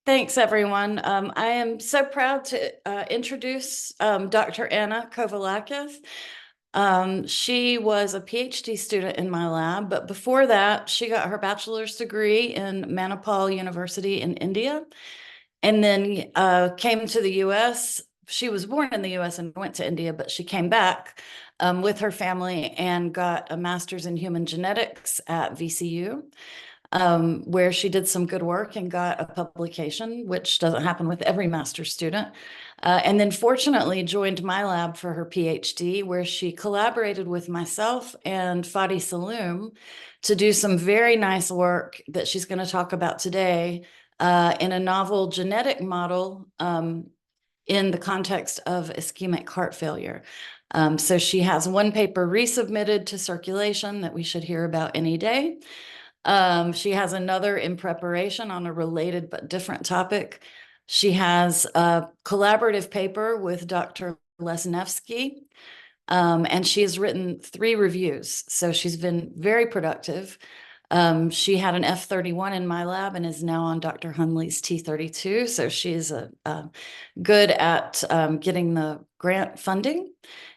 Thanks, everyone. I am so proud to introduce Dr. Anna Kovilakath. She was a PhD student in my lab, but before that, she got her bachelor's degree in Manipal University in India, and then came to the US. She was born in the US and went to India, but she came back with her family and got a master's in human genetics at VCU. Where she did some good work and got a publication, which doesn't happen with every master's student. And then fortunately joined my lab for her PhD, where she collaborated with myself and Fadi Saloom to do some very nice work that she's going to talk about today in a novel genetic model in the context of ischemic heart failure. So she has one paper resubmitted to circulation that we should hear about any day. She has another in preparation on a related but different topic. She has a collaborative paper with Dr. Lesniewski, and she has written 3 reviews. So she's been very productive. She had an F31 in my lab and is now on Dr. Hunley's T32. So she's good at getting the grant funding.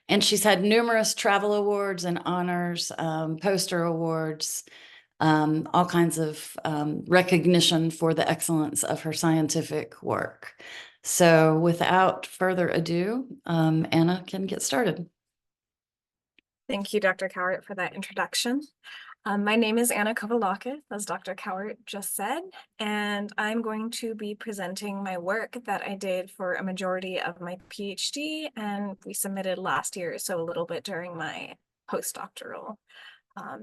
And she's had numerous travel awards and honors, poster awards, all kinds of recognition for the excellence of her scientific work. So without further ado, Anna can get started. Thank you, Dr. Cowart, for that introduction. My name is Anna Kovilakath, as Dr. Cowart just said, and I'm going to be presenting my work that I did for a majority of my PhD, and we submitted last year, so a little bit during my postdoctoral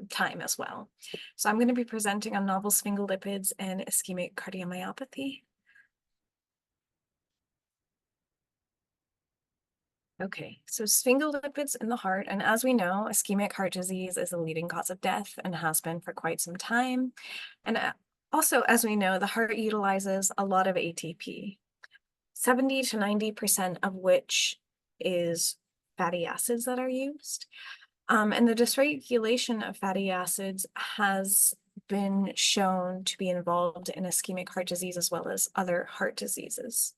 time as well. So I'm going to be presenting on novel sphingolipids and ischemic cardiomyopathy. Okay, so sphingolipids in the heart, and as we know, ischemic heart disease is a leading cause of death and has been for quite some time. And also, as we know, the heart utilizes a lot of ATP, 70 to 90% of which is fatty acids that are used. And the dysregulation of fatty acids has been shown to be involved in ischemic heart disease as well as other heart diseases.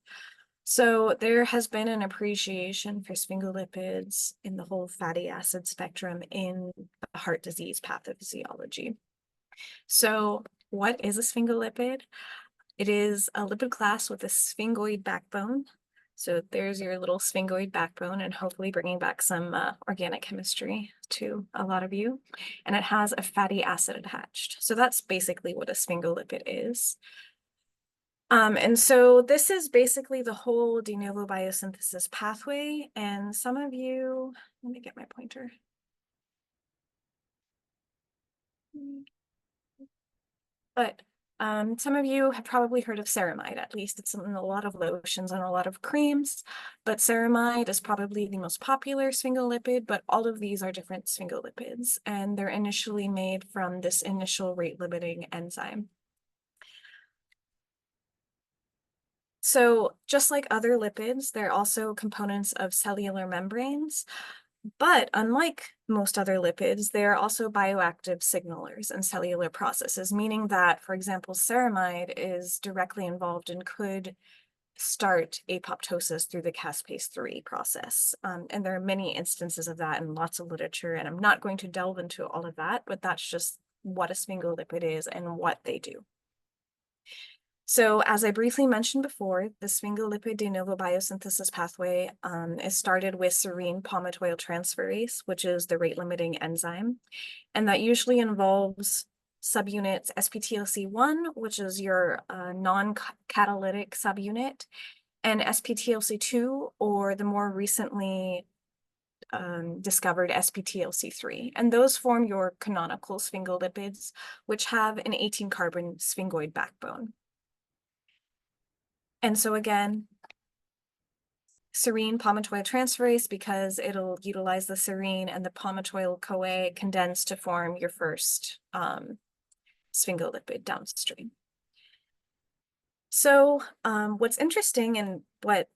So there has been an appreciation for sphingolipids in the whole fatty acid spectrum in the heart disease pathophysiology. So what is a sphingolipid? It is a lipid class with a sphingoid backbone. So there's your little sphingoid backbone, and hopefully bringing back some organic chemistry to a lot of you. And it has a fatty acid attached. So that's basically what a sphingolipid is. And so this is basically the whole de novo biosynthesis pathway. And some of you, let me get my pointer. But some of you have probably heard of ceramide, at least it's in a lot of lotions and a lot of creams, but ceramide is probably the most popular sphingolipid, but all of these are different sphingolipids, and they're initially made from this initial rate-limiting enzyme. So just like other lipids, they're also components of cellular membranes, but unlike most other lipids, they are also bioactive signalers in cellular processes, meaning that, for example, ceramide is directly involved and could start apoptosis through the caspase-3 process. And there are many instances of that in lots of literature, and I'm not going to delve into all of that, but that's just what a sphingolipid is and what they do. So as I briefly mentioned before, the sphingolipid de novo biosynthesis pathway is started with serine palmitoyl transferase, which is the rate-limiting enzyme. And that usually involves subunits SPTLC1, which is your non-catalytic subunit, and SPTLC2, or the more recently discovered SPTLC3. And those form your canonical sphingolipids, which have an 18-carbon sphingoid backbone. And so again, serine palmitoyl transferase, because it'll utilize the serine and the palmitoyl-CoA condense to form your first sphingolipid downstream. So what's interesting and what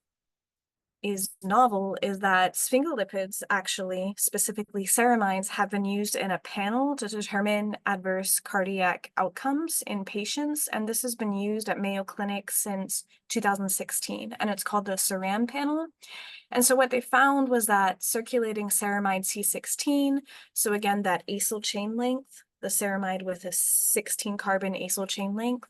is novel is that sphingolipids, actually, specifically ceramides, have been used in a panel to determine adverse cardiac outcomes in patients. And this has been used at Mayo Clinic since 2016, and it's called the CERAM panel. And so what they found was that circulating ceramide C16, so again, that acyl chain length, the ceramide with a 16 carbon acyl chain length,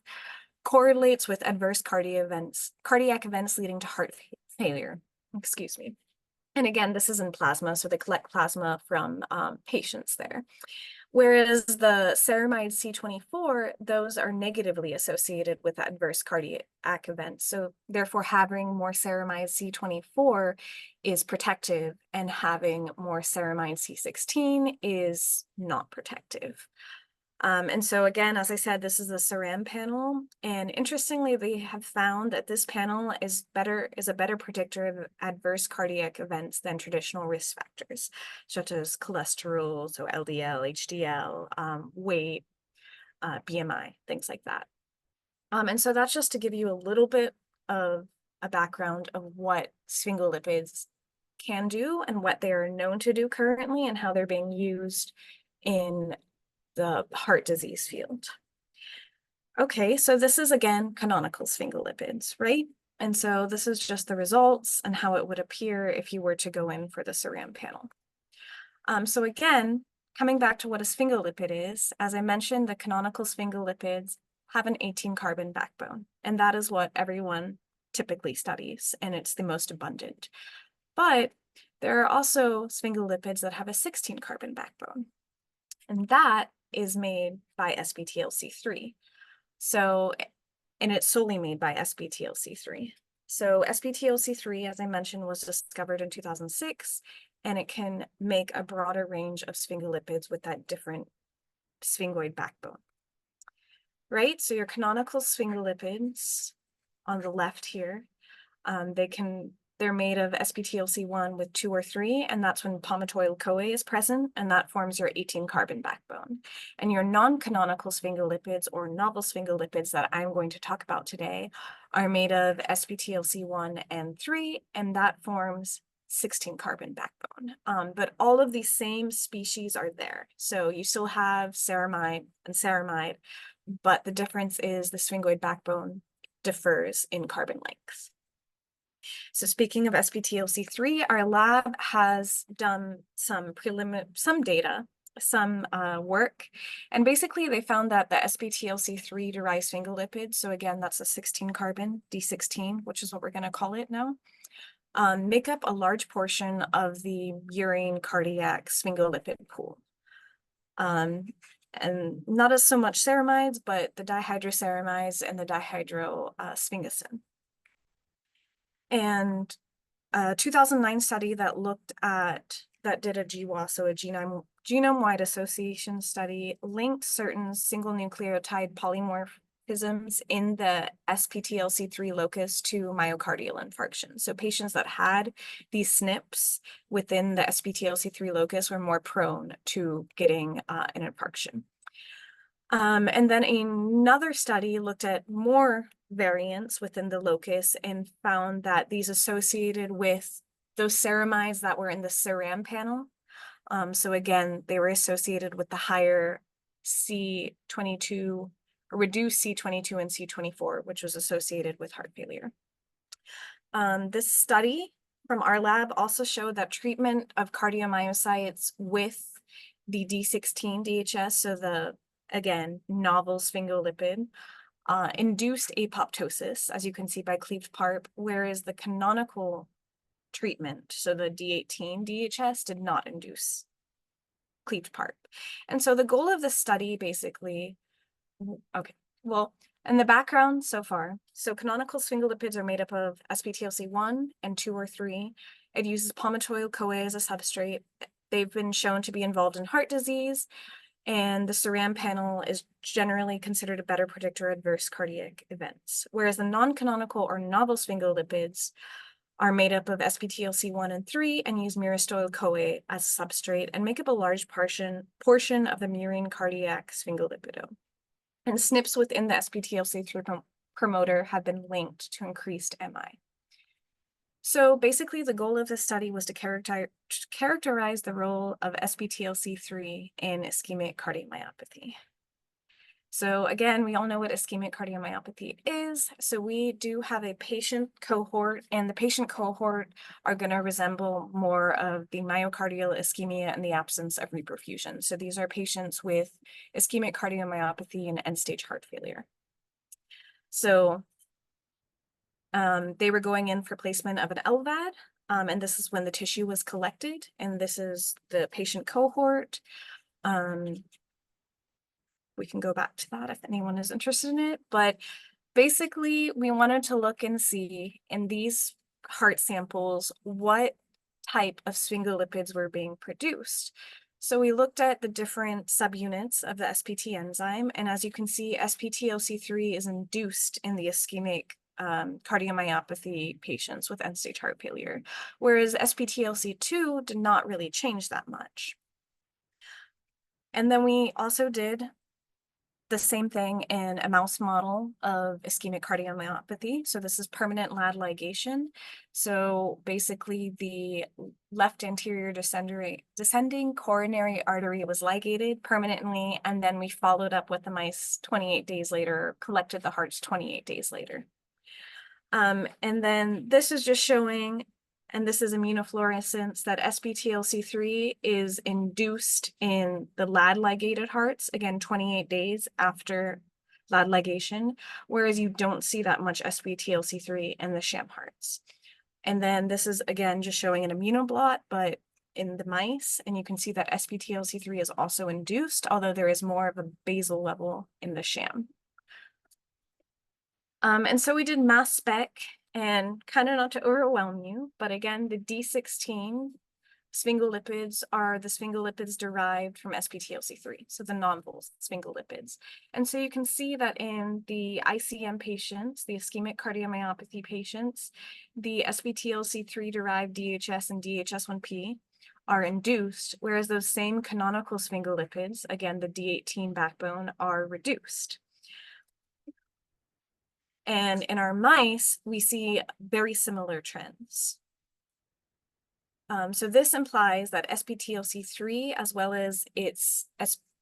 correlates with adverse cardiac events leading to heart failure. Excuse me. And again, this is in plasma, so they collect plasma from patients there. Whereas the ceramide C24, those are negatively associated with adverse cardiac events. So therefore, having more ceramide C24 is protective, and having more ceramide C16 is not protective. And so again, as I said, this is the CERAM panel. And interestingly, they have found that this panel is a better predictor of adverse cardiac events than traditional risk factors, such as cholesterol, so LDL, HDL, weight, BMI, things like that. And so that's just to give you a little bit of a background of what sphingolipids can do and what they are known to do currently and how they're being used in the heart disease field. Okay, so this is again canonical sphingolipids, right? And so this is just the results and how it would appear if you were to go in for the CERAM panel. So again, coming back to what a sphingolipid is, as I mentioned, the canonical sphingolipids have an 18 carbon backbone, and that is what everyone typically studies, and it's the most abundant. But there are also sphingolipids that have a 16 carbon backbone, and that is made by SBTLC3. So, and it's solely made by SBTLC3. So SBTLC3, as I mentioned, was discovered in 2006, and it can make a broader range of sphingolipids with that different sphingoid backbone. Right, so your canonical sphingolipids on the left here, they're made of SBTLC1 with 2 or 3, and that's when palmitoyl-CoA is present, and that forms your 18 carbon backbone. And your non-canonical sphingolipids, or novel sphingolipids that I'm going to talk about today, are made of SBTLC1 and 3, and that forms 16 carbon backbone. But all of these same species are there. So you still have ceramide and ceramide, but the difference is the sphingoid backbone differs in carbon length. So speaking of SBTLC3, our lab has done some work, and basically they found that the SBTLC3 derived sphingolipids, so again, that's a 16 carbon, D16, which is what we're going to call it now, make up a large portion of the urine cardiac sphingolipid pool. And not as so much ceramides, but the dihydroceramides and the dihydrosphingosin. And a 2009 study that did a GWAS, so a genome-wide association study, linked certain single nucleotide polymorphisms in the SBTLC3 locus to myocardial infarction. So patients that had these SNPs within the SBTLC3 locus were more prone to getting an infarction. And then another study looked at more variants within the locus and found that these associated with those ceramides that were in the CERAM panel. So again, they were associated with the higher C22, or reduced C22 and C24, which was associated with heart failure. This study from our lab also showed that treatment of cardiomyocytes with the D16 DHS, so the, again, novel sphingolipid, induced apoptosis, as you can see by cleaved PARP, whereas the canonical treatment, so the D18 DHS, did not induce cleaved PARP. And so the goal of this study basically, okay, well, in the background so far, so canonical sphingolipids are made up of SBTLC1 and 2 or 3. It uses palmitoyl-CoA as a substrate. They've been shown to be involved in heart disease, and the CERAM panel is generally considered a better predictor of adverse cardiac events, whereas the non-canonical or novel sphingolipids are made up of SBTLC1 and 3 and use myristoyl-CoA as a substrate and make up a large portion of the murine cardiac sphingolipidome. And SNPs within the SBTLC3 promoter have been linked to increased MI. So basically, the goal of this study was to characterize the role of SBTLC3 in ischemic cardiomyopathy. So again, we all know what ischemic cardiomyopathy is. So we do have a patient cohort, and the patient cohort are going to resemble more of the myocardial ischemia in the absence of reperfusion. So these are patients with ischemic cardiomyopathy and end-stage heart failure. So they were going in for placement of an LVAD, and this is when the tissue was collected, and this is the patient cohort. We can go back to that if anyone is interested in it, but basically we wanted to look and see in these heart samples what type of sphingolipids were being produced. So we looked at the different subunits of the SPT enzyme, and as you can see, SPTLC3 is induced in the ischemic cardiomyopathy patients with end-stage heart failure, whereas SPTLC2 did not really change that much. And then we also did the same thing in a mouse model of ischemic cardiomyopathy. So this is permanent LAD ligation. So basically the left anterior descending coronary artery was ligated permanently, and then we followed up with the mice 28 days later, collected the hearts 28 days later. And then this is just showing, and this is immunofluorescence, that SBTLC3 is induced in the LAD ligated hearts, again, 28 days after LAD ligation, whereas you don't see that much SBTLC3 in the sham hearts. And then this is, again, just showing an immunoblot, but in the mice, and you can see that SBTLC3 is also induced, although there is more of a basal level in the sham. And so we did mass spec, and kind of not to overwhelm you, but again, the D16 sphingolipids are the sphingolipids derived from SPTLC3, so the novel sphingolipids. And so you can see that in the ICM patients, the ischemic cardiomyopathy patients, the SPTLC3 derived DHS and DHS1P are induced, whereas those same canonical sphingolipids, again, the D18 backbone, are reduced. And in our mice, we see very similar trends. So this implies that SPTLC3, as well as its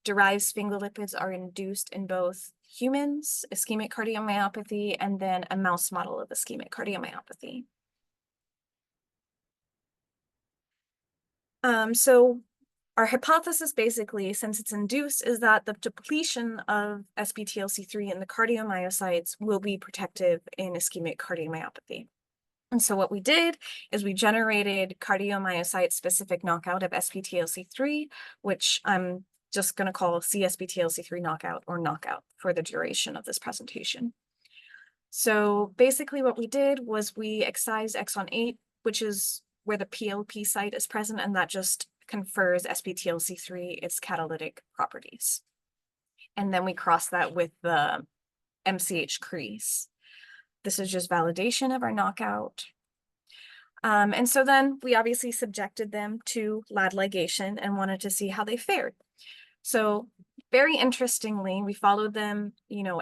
derived sphingolipids, are induced in both humans, ischemic cardiomyopathy, and then a mouse model of ischemic cardiomyopathy. So our hypothesis, basically, since it's induced, is that the depletion of SBTLC3 in the cardiomyocytes will be protective in ischemic cardiomyopathy. And so what we did is we generated cardiomyocyte-specific knockout of SBTLC3, which I'm just going to call CSBTLC3 knockout or knockout for the duration of this presentation. So basically what we did was we excised exon 8, which is where the PLP site is present, and that just confers SBTLC3 its catalytic properties. And then we cross that with the MCH crease. This is just validation of our knockout. And so then we obviously subjected them to LAD ligation and wanted to see how they fared. So very interestingly, we followed them,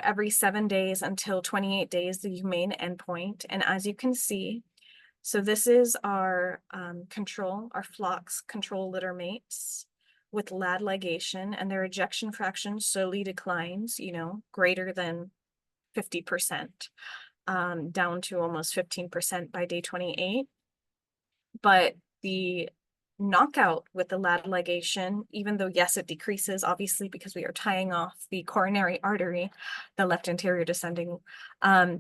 every 7 days until 28 days, the humane endpoint. And as you can see, so this is our control, our flocks control litter mates with LAD ligation, and their ejection fraction slowly declines, greater than 50%, down to almost 15% by day 28. But the knockout with the LAD ligation, even though, yes, it decreases, obviously, because we are tying off the coronary artery, the left anterior descending,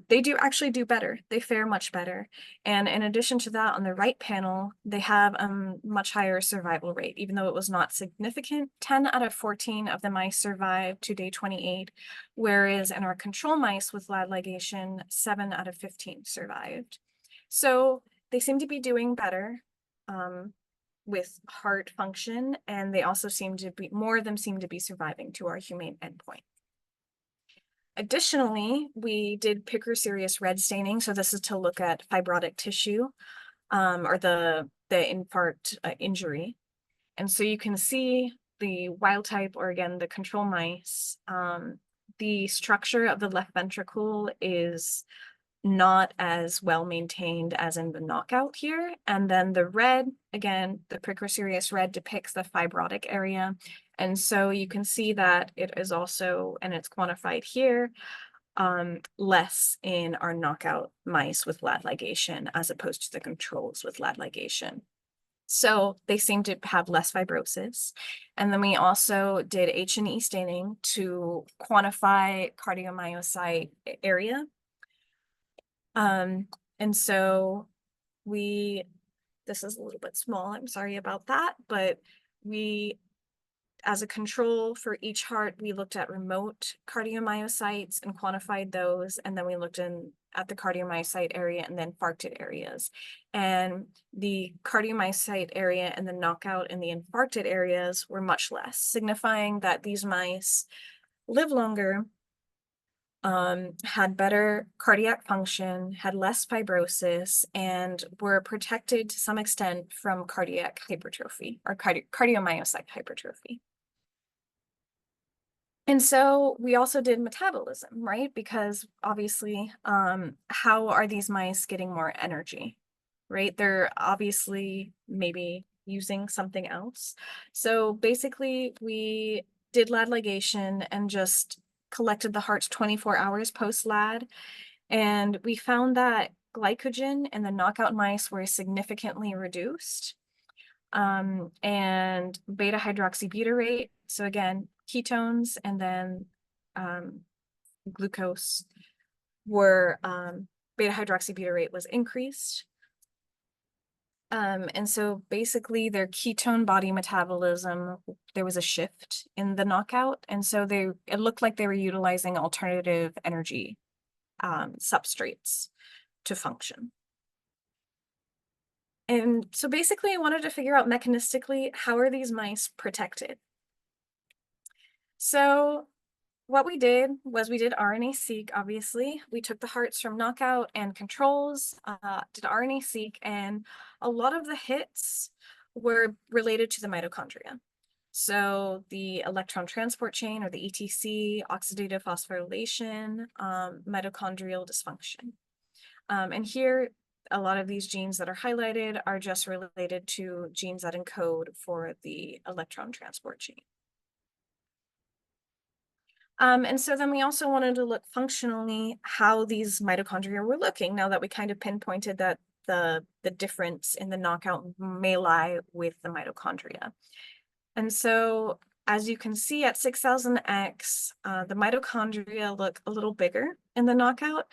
they do actually do better. They fare much better. And in addition to that, on the right panel, they have a much higher survival rate, even though it was not significant. 10 out of 14 of the mice survived to day 28, whereas in our control mice with LAD ligation, 7 out of 15 survived. So they seem to be doing better with heart function, and they also seem to be, more of them seem to be surviving to our humane endpoint. Additionally, we did Picker-Series red staining. So this is to look at fibrotic tissue or the infarct injury. And so you can see the wild type, or again, the control mice, the structure of the left ventricle is not as well maintained as in the knockout here. And then the red, again, the precursorious red depicts the fibrotic area. And so you can see that it is also, and it's quantified here, less in our knockout mice with lad ligation as opposed to the controls with lad ligation. So they seem to have less fibrosis. And then we also did H&E staining to quantify cardiomyocyte area. And so this is a little bit small, I'm sorry about that, but as a control for each heart, we looked at remote cardiomyocytes and quantified those. And then we looked at the cardiomyocyte area and then infarcted areas. And the cardiomyocyte area and the knockout and the infarcted areas were much less, signifying that these mice live longer, had better cardiac function, had less fibrosis, and were protected to some extent from cardiac hypertrophy or cardiomyocyte hypertrophy. And so we also did metabolism, right? Because obviously, how are these mice getting more energy, right? They're obviously maybe using something else. So basically, we did lad ligation and just collected the hearts 24 hours post-lad. And we found that glycogen in the knockout mice were significantly reduced. And beta hydroxybutyrate, so again, ketones and then glucose were, beta hydroxybutyrate was increased. And so basically their ketone body metabolism, there was a shift in the knockout. And so it looked like they were utilizing alternative energy substrates to function. And so basically I wanted to figure out mechanistically, how are these mice protected? So what we did was we did RNA-seq, obviously. We took the hearts from knockout and controls, did RNA-seq, and a lot of the hits were related to the mitochondria. So the electron transport chain, or the ETC, oxidative phosphorylation, mitochondrial dysfunction. And here, a lot of these genes that are highlighted are just related to genes that encode for the electron transport chain. And so then we also wanted to look functionally how these mitochondria were looking, now that we kind of pinpointed that the difference in the knockout may lie with the mitochondria. And so as you can see at 6,000x, the mitochondria look a little bigger in the knockout,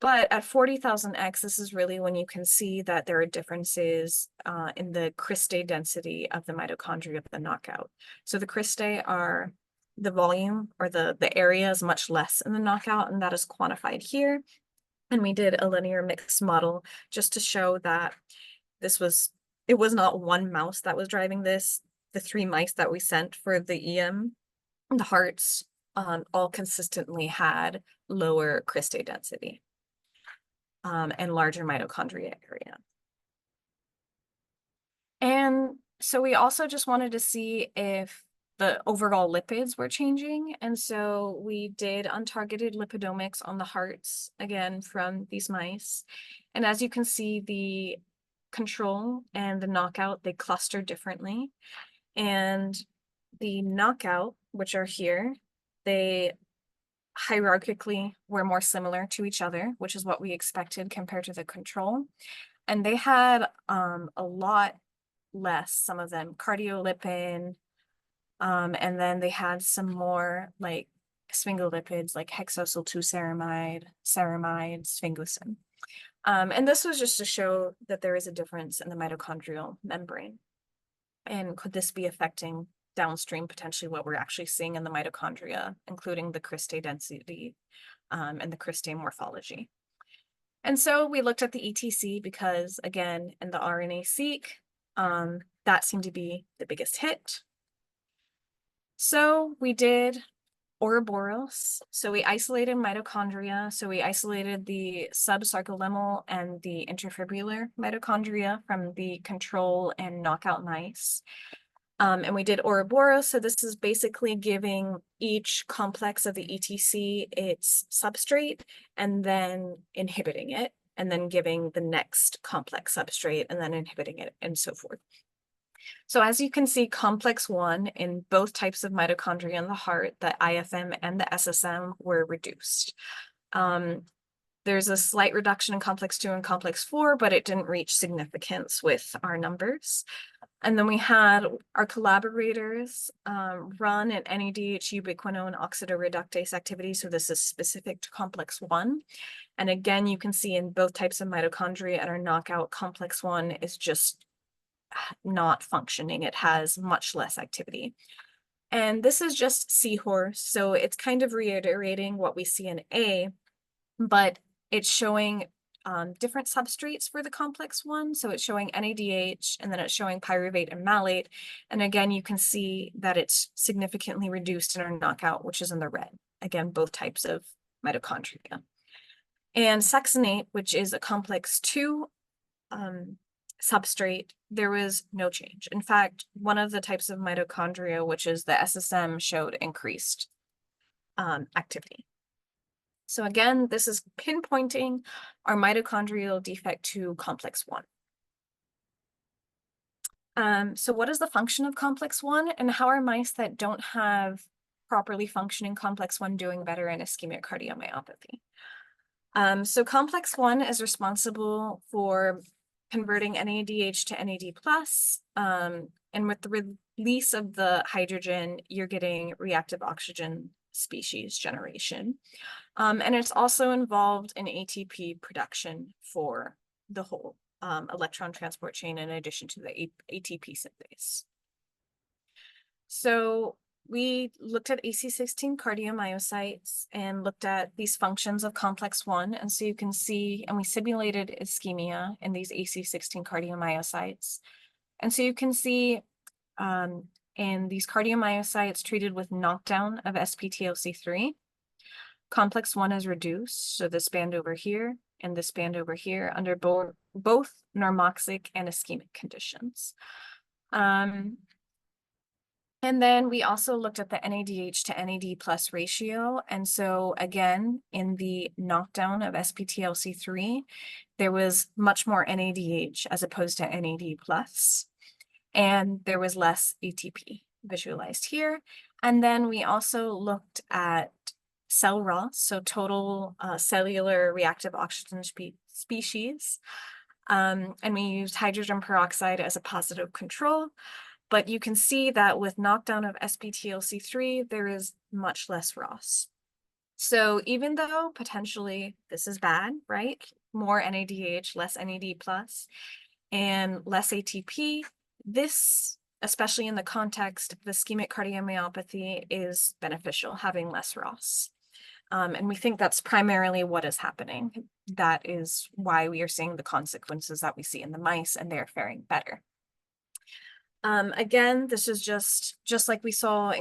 but at 40,000x, this is really when you can see that there are differences in the cristae density of the mitochondria of the knockout. So the cristae are the volume, or the area is much less in the knockout, and that is quantified here. And we did a linear mixed model just to show that it was not one mouse that was driving this. The 3 mice that we sent for the EM, the hearts, all consistently had lower cristae density and larger mitochondria area. And so we also just wanted to see if the overall lipids were changing. And so we did untargeted lipidomics on the hearts, again, from these mice. And as you can see, the control and the knockout, they cluster differently. And the knockout, which are here, they hierarchically were more similar to each other, which is what we expected compared to the control. And they had a lot less, some of them, cardiolipin, and then they had some more like sphingolipids like hexosyl-2-ceramide, ceramide, sphingosine. And this was just to show that there is a difference in the mitochondrial membrane. And could this be affecting downstream potentially what we're actually seeing in the mitochondria, including the cristae density and the cristae morphology? And so we looked at the ETC because, again, in the RNA-seq, that seemed to be the biggest hit. So we did Ouroboros. So we isolated mitochondria. So we isolated the subsarcolemmal and the interfibrillar mitochondria from the control and knockout mice. And we did Ouroboros, so this is basically giving each complex of the ETC its substrate and then inhibiting it, and then giving the next complex substrate and then inhibiting it, and so forth. So as you can see, complex 1 in both types of mitochondria in the heart, the IFM and the SSM, were reduced. There's a slight reduction in complex 2 and complex 4, but it didn't reach significance with our numbers. And then we had our collaborators run an NADH ubiquinone oxidoreductase activity. So this is specific to complex 1. And again, you can see in both types of mitochondria at our knockout, complex 1 is just not functioning. It has much less activity. And this is just seahorse. So it's kind of reiterating what we see in A, but it's showing different substrates for the complex 1. So it's showing NADH, and then it's showing pyruvate and malate. And again, you can see that it's significantly reduced in our knockout, which is in the red. Again, both types of mitochondria. And succinate, which is a complex 2 substrate, there was no change. In fact, one of the types of mitochondria, which is the SSM, showed increased activity. So again, this is pinpointing our mitochondrial defect to complex 1. So what is the function of complex 1, and how are mice that don't have properly functioning complex 1 doing better in ischemic cardiomyopathy? So complex 1 is responsible for converting NADH to NAD+, and with the release of the hydrogen, you're getting reactive oxygen species generation. And it's also involved in ATP production for the whole electron transport chain, in addition to the ATP synthase. So we looked at AC16 cardiomyocytes and looked at these functions of complex 1. And so you can see, and we simulated ischemia in these AC16 cardiomyocytes. And so you can see in these cardiomyocytes treated with knockdown of SPTLC3, complex 1 is reduced. So this band over here and this band over here under both normoxic and ischemic conditions. And then we also looked at the NADH to NAD+ ratio. And so again, in the knockdown of SPTLC3, there was much more NADH as opposed to NAD+, and there was less ATP visualized here. And then we also looked at cell ROS, so total cellular reactive oxygen species. And we used hydrogen peroxide as a positive control. But you can see that with knockdown of SPTLC3, there is much less ROS. So even though potentially this is bad, right? More NADH, less NAD+, and less ATP, this, especially in the context of ischemic cardiomyopathy, is beneficial, having less ROS. And we think that's primarily what is happening. That is why we are seeing the consequences that we see in the mice, and they're faring better. Again, this is just like we saw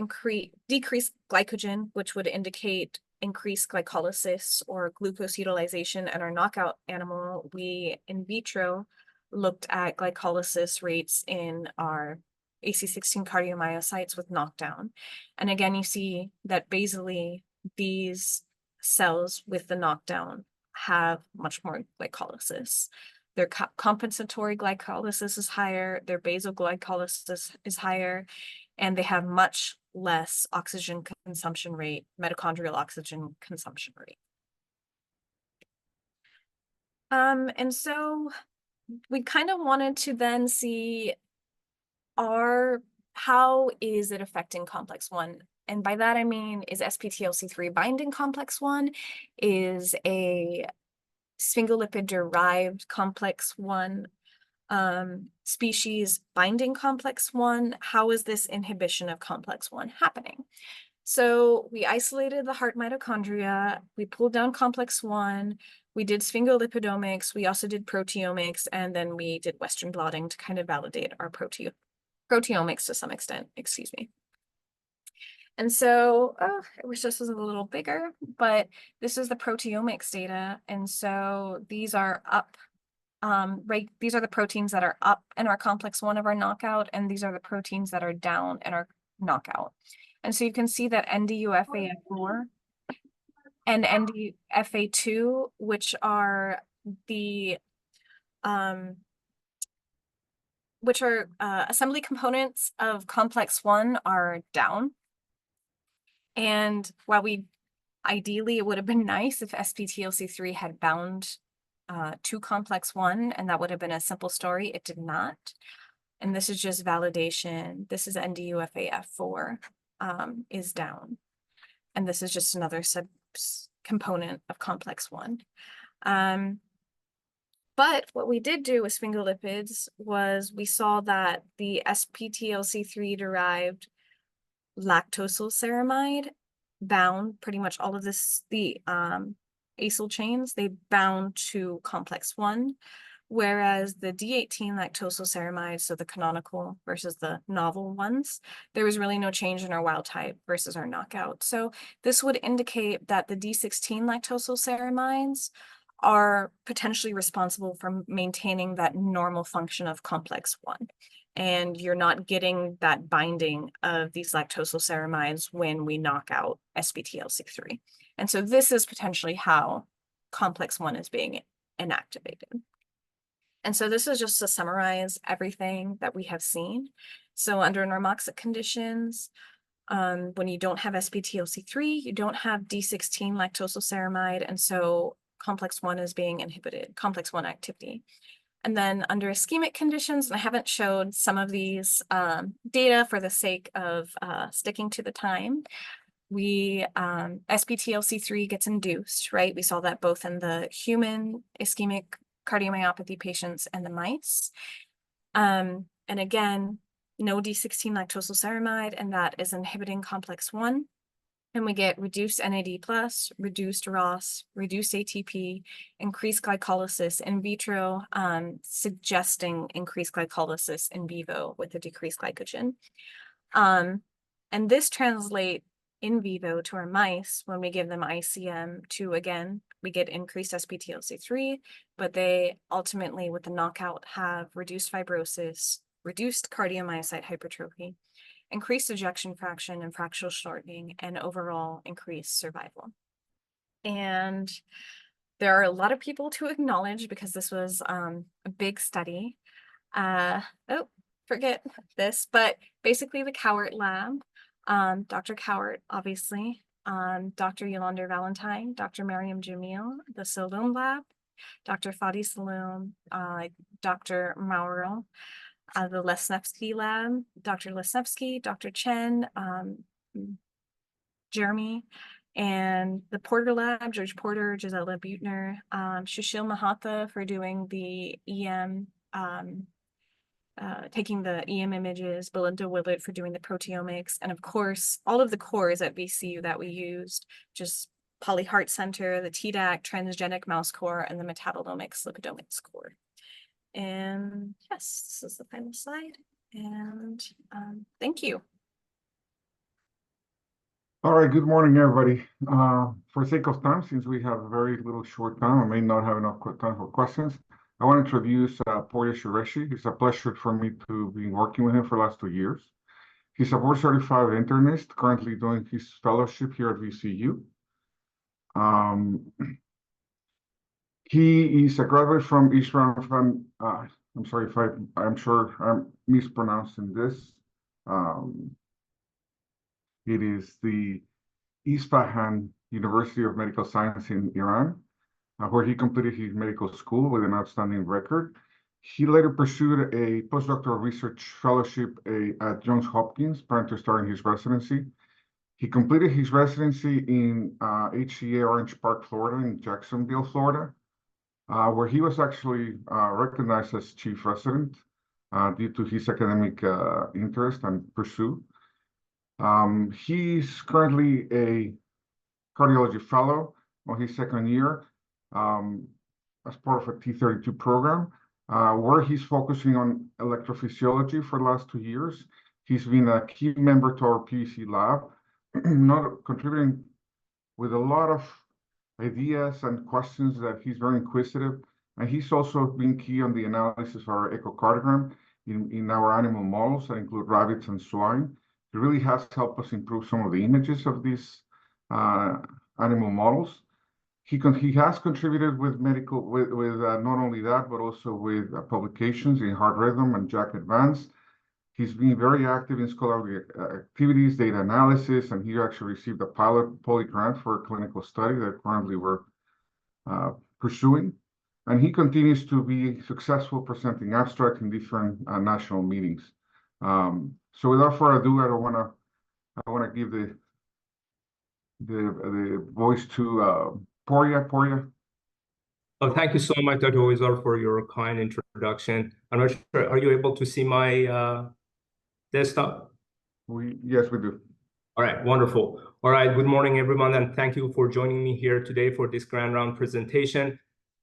decreased glycogen, which would indicate increased glycolysis or glucose utilization in our knockout animal. We in vitro looked at glycolysis rates in our AC16 cardiomyocytes with knockdown. And again, you see that basally these cells with the knockdown have much more glycolysis. Their compensatory glycolysis is higher, their basal glycolysis is higher, and they have much less oxygen consumption rate, mitochondrial oxygen consumption rate. And so we kind of wanted to then see how is it affecting complex 1? And by that I mean, is SPTLC3 binding complex 1? Is a sphingolipid-derived complex 1 species binding complex 1? How is this inhibition of complex 1 happening? So we isolated the heart mitochondria, we pulled down complex 1, we did sphingolipidomics, we also did proteomics, and then we did Western blotting to kind of validate our proteomics to some extent, excuse me. And so, I wish this was a little bigger, but this is the proteomics data. And so these are up these are the proteins that are up in our complex 1 of our knockout, and these are the proteins that are down in our knockout. And so you can see that NDUFAF4 and NDFA2, which are the assembly components of complex 1, are down. And while ideally it would have been nice if SPTLC3 had bound to complex 1, and that would have been a simple story, it did not. And this is just validation. This is NDUFAF4 is down. And this is just another component of complex 1. But what we did do with sphingolipids was we saw that the SPTLC3 derived lactosyl ceramide bound pretty much all of the acyl chains, they bound to complex 1, whereas the D18 lactosyl ceramide, so the canonical versus the novel ones, there was really no change in our wild type versus our knockout. So this would indicate that the D16 lactosyl ceramides are potentially responsible for maintaining that normal function of complex 1. And you're not getting that binding of these lactosyl ceramides when we knock out SPTLC3. And so this is potentially how complex 1 is being inactivated. And so this is just to summarize everything that we have seen. So under normoxic conditions, when you don't have SPTLC3, you don't have D16 lactosyl ceramide, and so complex 1 is being inhibited, complex 1 activity. And then under ischemic conditions, and I haven't showed some of these data for the sake of sticking to the time, SPTLC3 gets induced, right? We saw that both in the human ischemic cardiomyopathy patients and the mice. And again, no D16 lactosyl ceramide, and that is inhibiting complex 1. And we get reduced NAD+, reduced ROS, reduced ATP, increased glycolysis in vitro, suggesting increased glycolysis in vivo with a decreased glycogen. And this translates in vivo to our mice when we give them ICM to, again, we get increased SPTLC3, but they ultimately, with the knockout, have reduced fibrosis, reduced cardiomyocyte hypertrophy, increased ejection fraction and fractional shortening, and overall increased survival. And there are a lot of people to acknowledge because this was a big study. Forget this, but basically the Cowart lab, Dr. Cowart, obviously, Dr. Yolanda Valentine, Dr. Mariam Jamil, the Saloom lab, Dr. Fadi Saloom, Dr. Mauro, the Lesnevsky lab, Dr. Lesnevsky, Dr. Chen, Jeremy, and the Porter lab, George Porter, Gisela Butner, Sushil Mahatha for doing the EM, taking the EM images, Belinda Willett for doing the proteomics, and of course, all of the cores at VCU that we used, just Poly Heart Center, the TDAC, transgenic mouse core, and the metabolomics lipidomics core. And yes, this is the final slide. And thank you. All right, good morning, everybody. For sake of time, since we have very little short time, I may not have enough time for questions. I want to introduce Pouria Shoureshi. It's a pleasure for me to be working with him for the last 2 years. He's a board-certified internist, currently doing his fellowship here at VCU. He is a graduate from Ishram. I'm sorry if I'm sure I'm mispronouncing this. It is the Isfahan University of Medical Science in Iran, where he completed his medical school with an outstanding record. He later pursued a postdoctoral research fellowship at Johns Hopkins prior to starting his residency. He completed his residency in HCA Orange Park, Florida, in Jacksonville, Florida, where he was actually recognized as chief resident due to his academic interest and pursuit. He's currently a cardiology fellow on his second year as part of a T32 program, where he's focusing on electrophysiology for the last 2 years. He's been a key member to our PVC lab, not contributing with a lot of ideas and questions that he's very inquisitive. And he's also been key on the analysis of our echocardiogram in our animal models that include rabbits and swine. He really has helped us improve some of the images of these animal models. He has contributed with not only that, but also with publications in Heart Rhythm and JACC Advanced. He's been very active in scholarly activities, data analysis, and he actually received a pilot Pauley grant for a clinical study that currently we're pursuing. And he continues to be successful presenting abstracts in different national meetings. So without further ado, I want to give the voice to Pouria. Pouria. Oh, thank you so much, Dr. Oizar, for your kind introduction. I'm not sure, are you able to see my desktop? Yes, we do. All right, wonderful. All right, good morning, everyone, and thank you for joining me here today for this grand round presentation.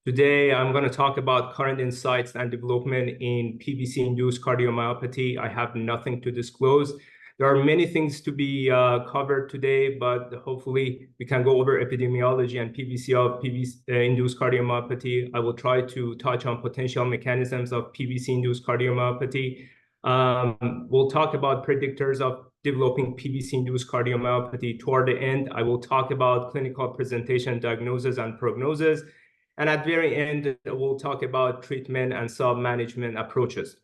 Today, I'm going to talk about current insights and development in PVC-induced cardiomyopathy. I have nothing to disclose. There are many things to be covered today, but hopefully we can go over epidemiology and PVC-induced cardiomyopathy. I will try to touch on potential mechanisms of PVC-induced cardiomyopathy. We'll talk about predictors of developing PVC-induced cardiomyopathy. Toward the end, I will talk about clinical presentation, diagnosis, and prognosis. And at the very end, we'll talk about treatment and self-management approaches.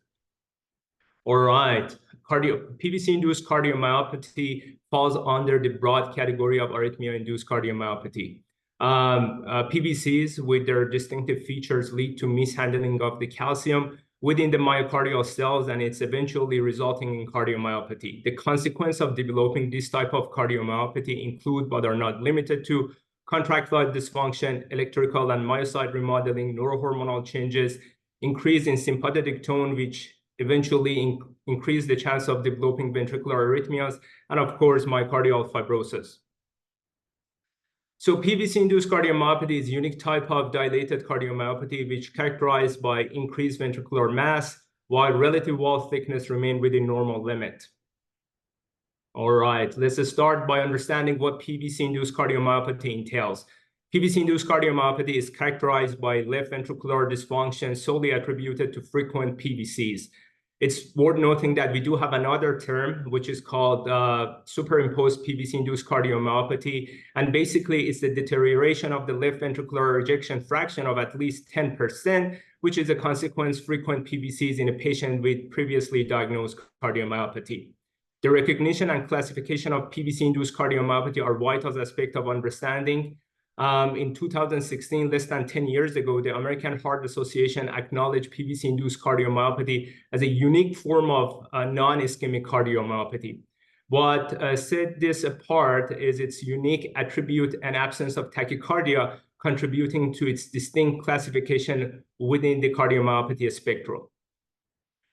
All right, PVC-induced cardiomyopathy falls under the broad category of arrhythmia-induced cardiomyopathy. PVCs, with their distinctive features, lead to mishandling of the calcium within the myocardial cells, and it's eventually resulting in cardiomyopathy. The consequence of developing this type of cardiomyopathy include, but are not limited to, contractile dysfunction, electrical and myocyte remodeling, neurohormonal changes, increase in sympathetic tone, which eventually increase the chance of developing ventricular arrhythmias, and of course, myocardial fibrosis. So PVC-induced cardiomyopathy is a unique type of dilated cardiomyopathy, which is characterized by increased ventricular mass, while relative wall thickness remain within normal limit. All right, let's start by understanding what PVC-induced cardiomyopathy entails. PVC-induced cardiomyopathy is characterized by left ventricular dysfunction solely attributed to frequent PVCs. It's worth noting that we do have another term, which is called superimposed PVC-induced cardiomyopathy. And basically, it's the deterioration of the left ventricular ejection fraction of at least 10%, which is a consequence of frequent PVCs in a patient with previously diagnosed cardiomyopathy. The recognition and classification of PVC-induced cardiomyopathy are vital aspects of understanding. In 2016, less than 10 years ago, the American Heart Association acknowledged PVC-induced cardiomyopathy as a unique form of non-ischemic cardiomyopathy. What set this apart is its unique attribute and absence of tachycardia, contributing to its distinct classification within the cardiomyopathy spectrum.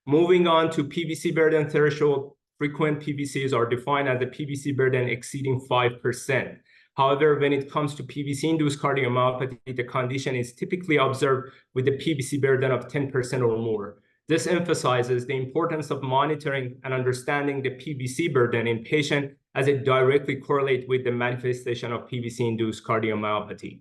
Moving on to PVC burden threshold, frequent PVCs are defined as a PVC burden exceeding 5%. However, when it comes to PVC-induced cardiomyopathy, the condition is typically observed with a PVC burden of 10% or more. This emphasizes the importance of monitoring and understanding the PVC burden in patients as it directly correlates with the manifestation of PVC-induced cardiomyopathy.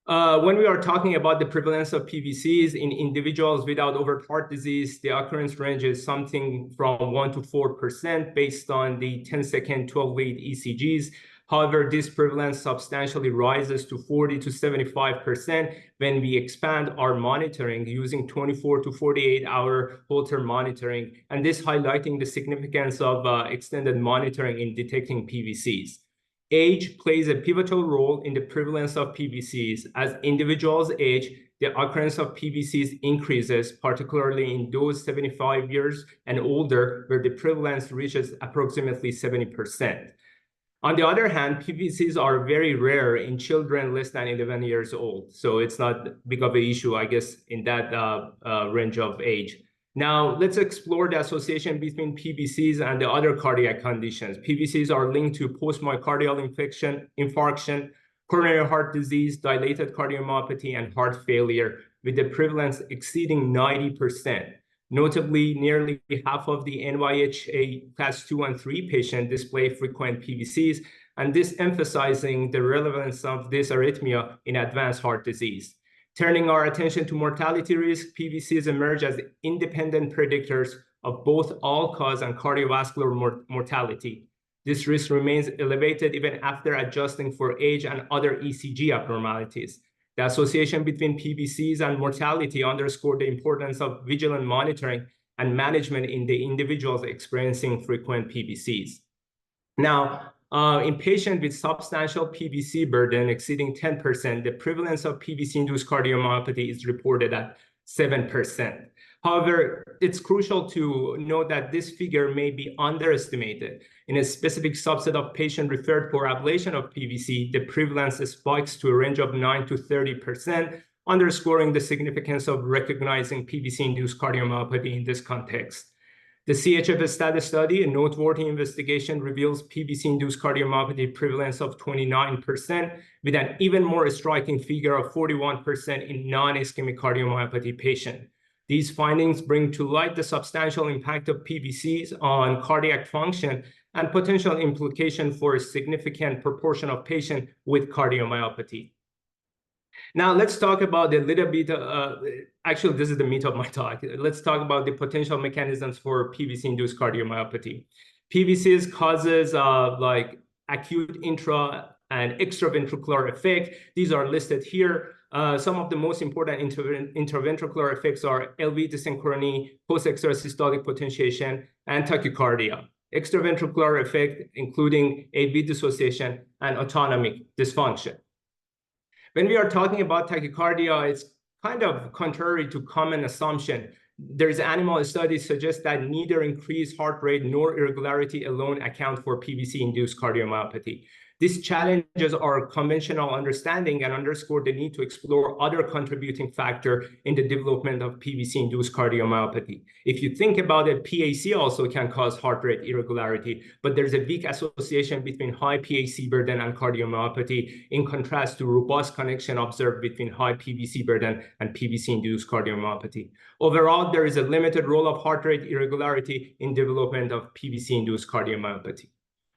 When we are talking about the prevalence of PVCs in individuals without overt heart disease, the occurrence range is something from 1 to 4% based on the 10-second 12-lead ECGs. However, this prevalence substantially rises to 40 to 75% when we expand our monitoring using 24 to 48-hour Holter monitoring, and this highlighting the significance of extended monitoring in detecting PVCs. Age plays a pivotal role in the prevalence of PVCs. As individuals age, the occurrence of PVCs increases, particularly in those 75 years and older, where the prevalence reaches approximately 70%. On the other hand, PVCs are very rare in children less than 11 years old. So it's not big of an issue, I guess, in that range of age. Now, let's explore the association between PVCs and the other cardiac conditions. PVCs are linked to post-myocardial infarction, coronary heart disease, dilated cardiomyopathy, and heart failure, with the prevalence exceeding 90%. Notably, nearly half of the NYHA class 2 and 3 patients display frequent PVCs, and this emphasizing the relevance of this arrhythmia in advanced heart disease. Turning our attention to mortality risk, PVCs emerge as independent predictors of both all-cause and cardiovascular mortality. This risk remains elevated even after adjusting for age and other ECG abnormalities. The association between PVCs and mortality underscored the importance of vigilant monitoring and management in the individuals experiencing frequent PVCs. Now, in patients with substantial PVC burden exceeding 10%, the prevalence of PVC-induced cardiomyopathy is reported at 7%. However, it's crucial to note that this figure may be underestimated. In a specific subset of patients referred for ablation of PVC, the prevalence spikes to a range of 9 to 30%, underscoring the significance of recognizing PVC-induced cardiomyopathy in this context. The CHF status study, a noteworthy investigation, reveals PVC-induced cardiomyopathy prevalence of 29%, with an even more striking figure of 41% in non-ischemic cardiomyopathy patients. These findings bring to light the substantial impact of PVCs on cardiac function and potential implication for a significant proportion of patients with cardiomyopathy. Now, let's talk about a little bit, actually, this is the meat of my talk. Let's talk about the potential mechanisms for PVC-induced cardiomyopathy. PVCs causes like acute intra and extraventricular effect. These are listed here. Some of the most important intraventricular effects are LV dysynchrony, post-extrasystolic potentiation, and tachycardia. Extraventricular effect, including AV dissociation and autonomic dysfunction. When we are talking about tachycardia, it's kind of contrary to common assumption. There's animal studies suggest that neither increased heart rate nor irregularity alone account for PVC-induced cardiomyopathy. This challenges our conventional understanding and underscore the need to explore other contributing factors in the development of PVC-induced cardiomyopathy. If you think about it, PAC also can cause heart rate irregularity, but there's a weak association between high PAC burden and cardiomyopathy, in contrast to robust connection observed between high PVC burden and PVC-induced cardiomyopathy. Overall, there is a limited role of heart rate irregularity in development of PVC-induced cardiomyopathy.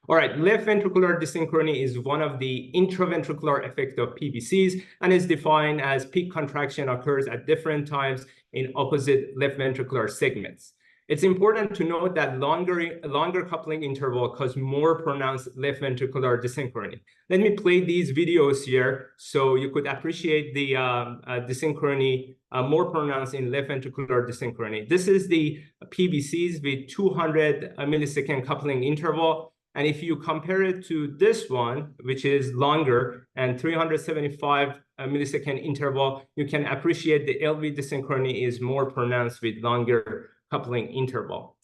All right, left ventricular dysynchrony is one of the intraventricular effects of PVCs and is defined as peak contraction occurs at different times in opposite left ventricular segments. It's important to note that longer coupling interval cause more pronounced left ventricular dysynchrony. Let me play these videos here so you could appreciate the dysynchrony more pronounced in left ventricular dysynchrony. This is the PVCs with 200 millisecond coupling interval. And if you compare it to this one, which is longer and 375 millisecond interval, you can appreciate the LV dysynchrony is more pronounced with longer coupling interval.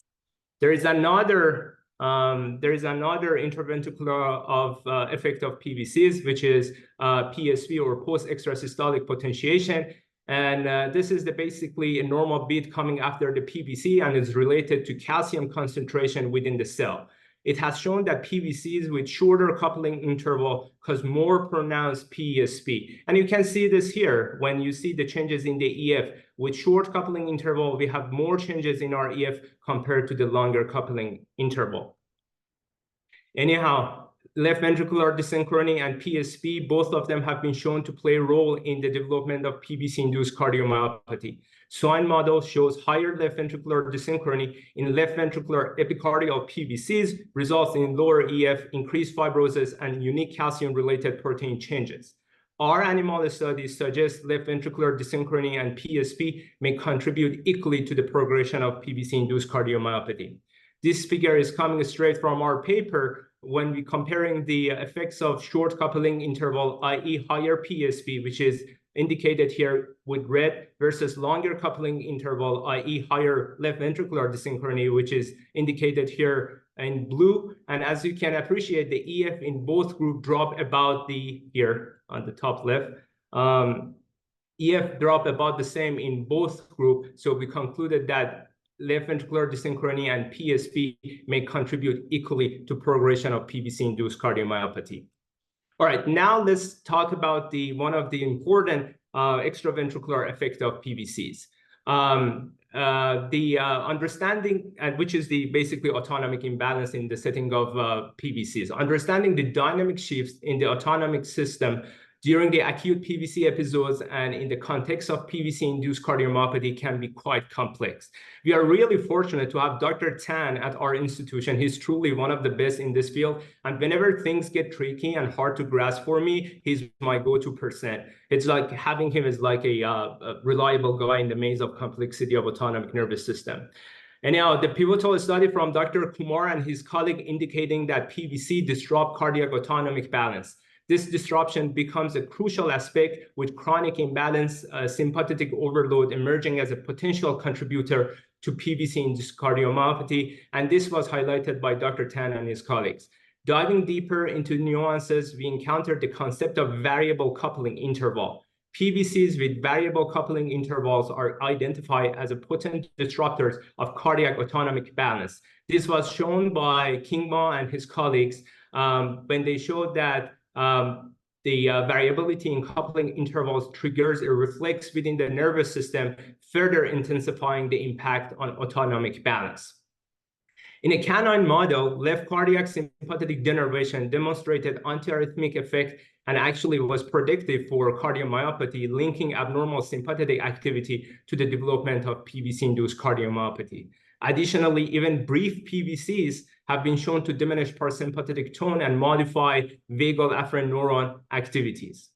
There is another intraventricular effect of PVCs, which is PSP or post-extrasystolic potentiation. And this is basically a normal beat coming after the PVC and is related to calcium concentration within the cell. It has shown that PVCs with shorter coupling interval cause more pronounced PSP. And you can see this here when you see the changes in the EF. With short coupling interval, we have more changes in our EF compared to the longer coupling interval. Anyhow, left ventricular dysynchrony and PSP, both of them have been shown to play a role in the development of PVC-induced cardiomyopathy. Swine model shows higher left ventricular dysynchrony in left ventricular epicardial PVCs, results in lower EF, increased fibrosis, and unique calcium-related protein changes. Our animal studies suggest left ventricular dysynchrony and PSP may contribute equally to the progression of PVC-induced cardiomyopathy. This figure is coming straight from our paper when we're comparing the effects of short coupling interval, i.e. higher PSP, which is indicated here with red, versus longer coupling interval, i.e. higher left ventricular dysynchrony, which is indicated here in blue. And as you can appreciate, the EF in both groups drop about here on the top left. EF drop about the same in both groups. So we concluded that left ventricular dysynchrony and PSP may contribute equally to progression of PVC-induced cardiomyopathy. All right, now let's talk about one of the important extraventricular effects of PVCs. Understanding, which is basically autonomic imbalance in the setting of PVCs. Understanding the dynamic shifts in the autonomic system during the acute PVC episodes and in the context of PVC-induced cardiomyopathy can be quite complex. We are really fortunate to have Dr. Tan at our institution. He's truly one of the best in this field. And whenever things get tricky and hard to grasp for me, he's my go-to person. It's like having him as like a reliable guy in the maze of complexity of autonomic nervous system. Anyhow, the pivotal study from Dr. Kumar and his colleague indicating that PVC disrupt cardiac autonomic balance. This disruption becomes a crucial aspect with chronic imbalance, sympathetic overload emerging as a potential contributor to PVC-induced cardiomyopathy, and this was highlighted by Dr. Tan and his colleagues. Diving deeper into nuances, we encountered the concept of variable coupling interval. PVCs with variable coupling intervals are identified as a potent disruptors of cardiac autonomic balance. This was shown by Kingma and his colleagues when they showed that the variability in coupling intervals triggers a reflex within the nervous system, further intensifying the impact on autonomic balance. In a canine model, left cardiac sympathetic denervation demonstrated antiarrhythmic effect and actually was predictive for cardiomyopathy, linking abnormal sympathetic activity to the development of PVC-induced cardiomyopathy. Additionally, even brief PVCs have been shown to diminish parasympathetic tone and modify vagal afferent neuron activities.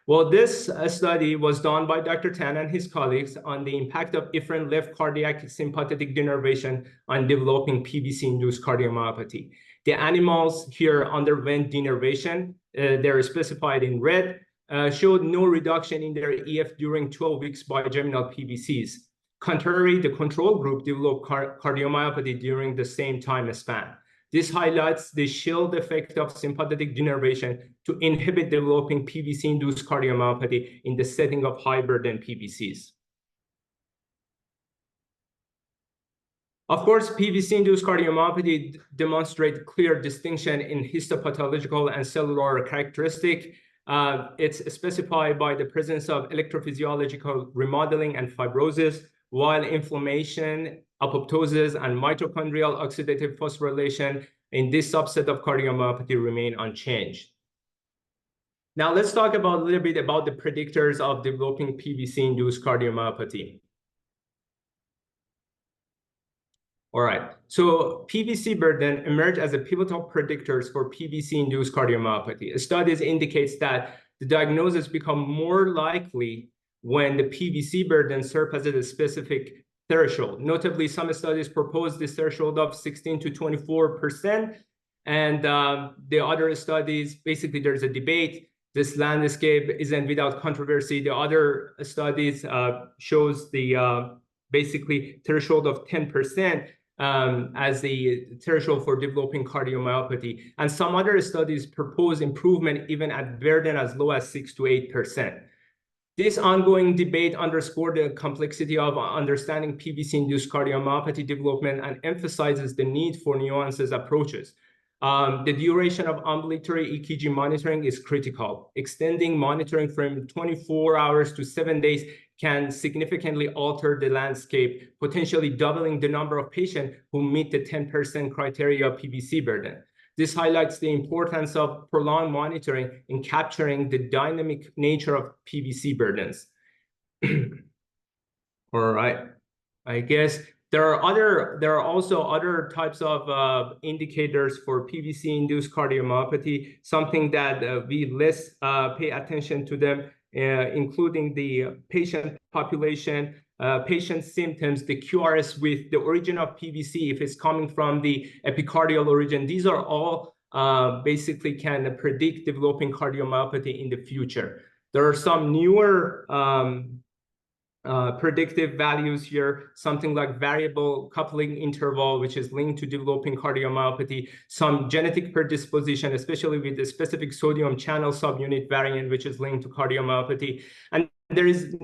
Well, this study was done by Dr. Tan and his colleagues on the impact of efferent left cardiac sympathetic denervation on developing PVC-induced cardiomyopathy. The animals here underwent denervation. They're specified in red, showed no reduction in their EF during 12 weeks bigeminal PVCs. Contrary, the control group developed cardiomyopathy during the same time span. This highlights the shield effect of sympathetic denervation to inhibit developing PVC-induced cardiomyopathy in the setting of high-burden PVCs. Of course, PVC-induced cardiomyopathy demonstrates clear distinction in histopathological and cellular characteristic. It's specified by the presence of electrophysiological remodeling and fibrosis, while inflammation, apoptosis, and mitochondrial oxidative phosphorylation in this subset of cardiomyopathy remain unchanged. Now let's talk about a little bit about the predictors of developing PVC-induced cardiomyopathy. All right, so PVC burden emerged as a pivotal predictors for PVC-induced cardiomyopathy. Studies indicates that the diagnosis become more likely when the PVC burden surpasses a specific threshold. Notably, some studies propose this threshold of 16 to 24%, and the other studies, basically there's a debate. This landscape isn't without controversy. The other studies shows the basically threshold of 10% as the threshold for developing cardiomyopathy. And some other studies propose improvement even at burden as low as 6 to 8%. This ongoing debate underscores the complexity of understanding PVC-induced cardiomyopathy development and emphasizes the need for nuances approaches. The duration of ambulatory EKG monitoring is critical. Extending monitoring from 24 hours to 7 days can significantly alter the landscape, potentially doubling the number of patients who meet the 10% criteria of PVC burden. This highlights the importance of prolonged monitoring in capturing the dynamic nature of PVC burdens. All right, I guess there are also other types of indicators for PVC-induced cardiomyopathy, something that we less pay attention to them, including the patient population, patient symptoms, the QRS with the origin of PVC, if it's coming from the epicardial origin. These are all basically can predict developing cardiomyopathy in the future. There are some newer predictive values here, something like variable coupling interval, which is linked to developing cardiomyopathy, some genetic predisposition, especially with the specific sodium channel subunit variant, which is linked to cardiomyopathy. And there is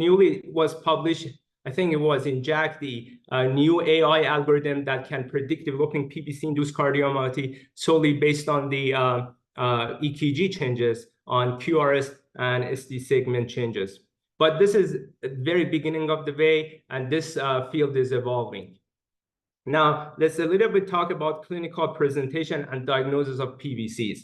was published, I think it was in JACC, the new AI algorithm that can predict developing PVC-induced cardiomyopathy solely based on the EKG changes on QRS and ST segment changes. But this is the very beginning of the way, and this field is evolving. Now, let's a little bit talk about clinical presentation and diagnosis of PVCs.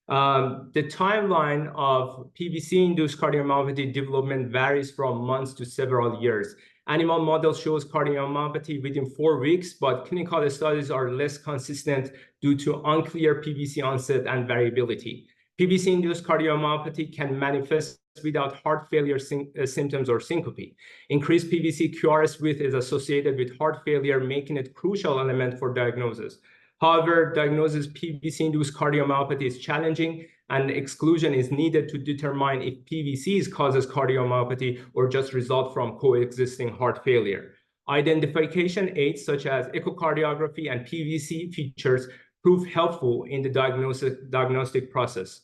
The timeline of PVC-induced cardiomyopathy development varies from months to several years. Animal model shows cardiomyopathy within 4 weeks, but clinical studies are less consistent due to unclear PVC onset and variability. PVC-induced cardiomyopathy can manifest without heart failure symptoms or syncope. Increased PVC QRS width is associated with heart failure, making it a crucial element for diagnosis. However, diagnosis PVC-induced cardiomyopathy is challenging, and exclusion is needed to determine if PVCs causes cardiomyopathy or just result from coexisting heart failure. Identification aids such as echocardiography and PVC features prove helpful in the diagnostic process.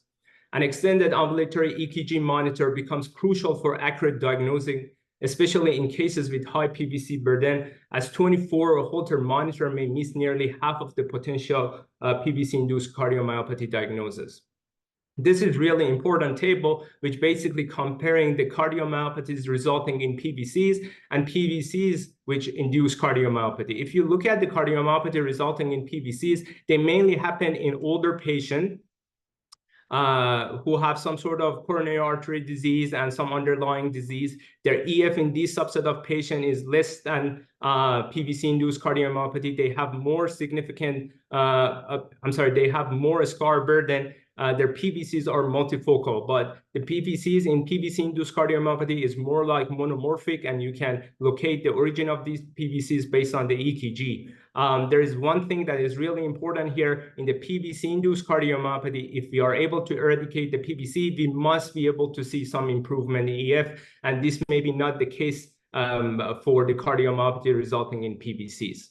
An extended ambulatory EKG monitor becomes crucial for accurate diagnosing, especially in cases with high PVC burden, as 24 Holter monitor may miss nearly half of the potential PVC-induced cardiomyopathy diagnosis. This is really important table, which basically comparing the cardiomyopathies resulting in PVCs and PVCs which induce cardiomyopathy. If you look at the cardiomyopathy resulting in PVCs, they mainly happen in older patients who have some sort of coronary artery disease and some underlying disease. Their EF in this subset of patient is less than PVC-induced cardiomyopathy. They have more significant, they have more scar burden. Their PVCs are multifocal, but the PVCs in PVC-induced cardiomyopathy is more like monomorphic, and you can locate the origin of these PVCs based on the EKG. There is one thing that is really important here in the PVC-induced cardiomyopathy. If we are able to eradicate the PVC, we must be able to see some improvement in EF, and this may be not the case for the cardiomyopathy resulting in PVCs.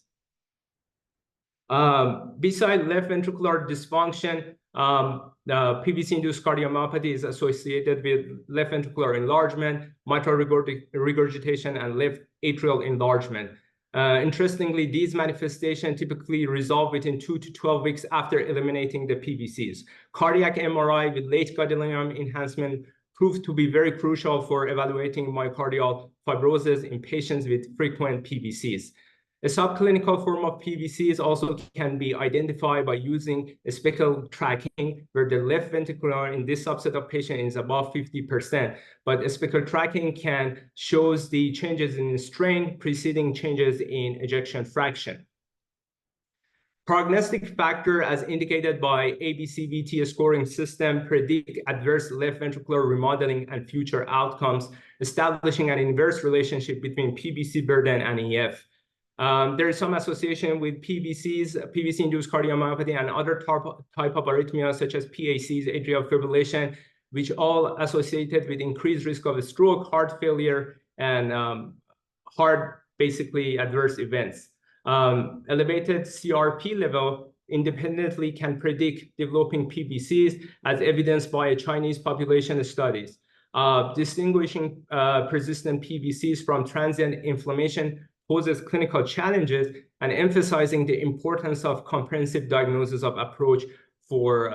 Besides left ventricular dysfunction, PVC-induced cardiomyopathy is associated with left ventricular enlargement, mitral regurgitation, and left atrial enlargement. Interestingly, these manifestations typically resolve within 2 to 12 weeks after eliminating the PVCs. Cardiac MRI with late gadolinium enhancement proved to be very crucial for evaluating myocardial fibrosis in patients with frequent PVCs. A subclinical form of PVCs also can be identified by using a speckle tracking, where the left ventricular in this subset of patients is above 50%. But a speckle tracking shows the changes in strain preceding changes in ejection fraction. Prognostic factor, as indicated by ABCVT scoring system, predict adverse left ventricular remodeling and future outcomes, establishing an inverse relationship between PVC burden and EF. There is some association with PVCs, PVC-induced cardiomyopathy, and other type of arrhythmias such as PACs, atrial fibrillation, which all associated with increased risk of stroke, heart failure, and heart basically adverse events. Elevated CRP level independently can predict developing PVCs, as evidenced by Chinese population studies. Distinguishing persistent PVCs from transient inflammation poses clinical challenges, and emphasizing the importance of comprehensive diagnosis of approach for